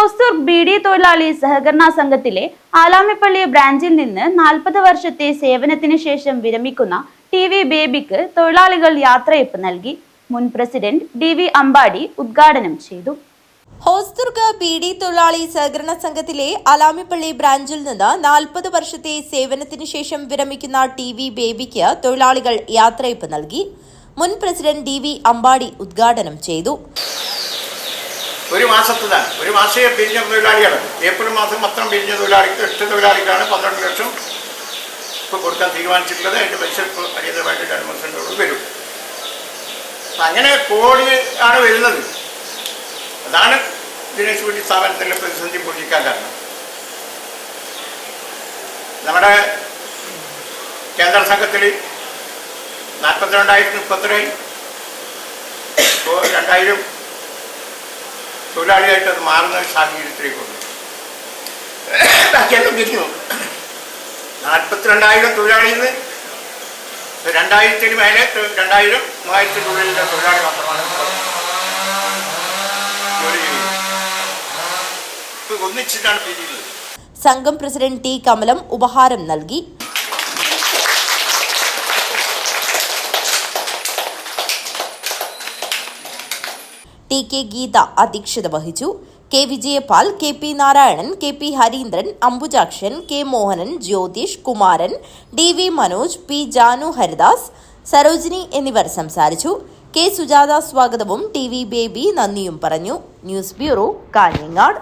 ഹോസ്ദുർഗ് ബീഡി തൊഴിലാളി സഹകരണ സംഘത്തിലെ ആലാമിപ്പള്ളി ബ്രാഞ്ചിൽ നിന്ന് 40 വർഷത്തെ സേവനത്തിന് ശേഷം വിരമിക്കുന്ന TV ബേബിക്ക് തൊഴിലാളികൾ യാത്രയയപ്പ് നൽകി. മുൻ പ്രസിഡന്റ് DV അമ്പാടി ഉദ്ഘാടനം ചെയ്തു. ഹോസ്ദുർഗ് ബീഡി തൊഴിലാളി സഹകരണ സംഘത്തിലെ ആലാമിപ്പള്ളി ബ്രാഞ്ചിൽ നിന്ന് 40 വർഷത്തെ സേവനത്തിന് ശേഷം വിരമിക്കുന്ന TV ബേബിക്ക് തൊഴിലാളികൾ യാത്രയയപ്പ് നൽകി. മുൻ പ്രസിഡന്റ് DV അമ്പാടി ഉദ്ഘാടനം ചെയ്തു. ഒരു മാസം പിരിഞ്ഞ തൊഴിലാളിയാണ്. ഏപ്രിൽ മാസം മാത്രം പിരിഞ്ഞ തൊഴിലാളിക്ക് 8 തൊഴിലാളിക്കാണ് 12 ലക്ഷം ഇപ്പോൾ കൊടുക്കാൻ തീരുമാനിച്ചിട്ടുള്ളത്. അതിൻ്റെ പൈസ ഇപ്പോൾ അടിയന്തരമായിട്ട് 2 മാസത്തിനോട് വരും. അങ്ങനെ കോടി ആണ് വരുന്നത്. അതാണ് ദിനേശ് വീട്ടി സ്ഥാപനത്തിലെ പ്രതിസന്ധി പൊളിക്കാൻ കാരണം. നമ്മുടെ കേന്ദ്ര സംഘത്തിൽ 42,000 മുപ്പത്തിരായി ഇപ്പോൾ 2,000 തൊഴിലാളിയായിട്ട് അത് മാറുന്ന സാഹചര്യത്തിലേക്കുണ്ട്. ബാക്കിയെല്ലാം പിരിഞ്ഞു. 42,000 തൊഴിലാളിയിൽ നിന്ന് 2,000-ന് മേലെ 2,000 3,000-നുള്ളിലുള്ള തൊഴിലാളി മാത്രമാണ് ജോലി ചെയ്യുന്നത്. ഒന്നിച്ചിട്ടാണ് പിരിയുന്നത്. സംഘം പ്രസിഡന്റ് T കമലം ഉപഹാരം നൽകി. TK ഗീത അധ്യക്ഷത വഹിച്ചു. K വിജയപാൽ, KP Narayanan, KP Harindran, Ambujakshan, K Mohanan, Jyothish, Kumaran, DV Manoj, P Janu Haridas, Sarojini എന്നിവർ സംസാരിച്ചു. K സുജാത സ്വാഗതവും TV ബേബി നന്ദിയും പറഞ്ഞു. News bureau, Kanhangad.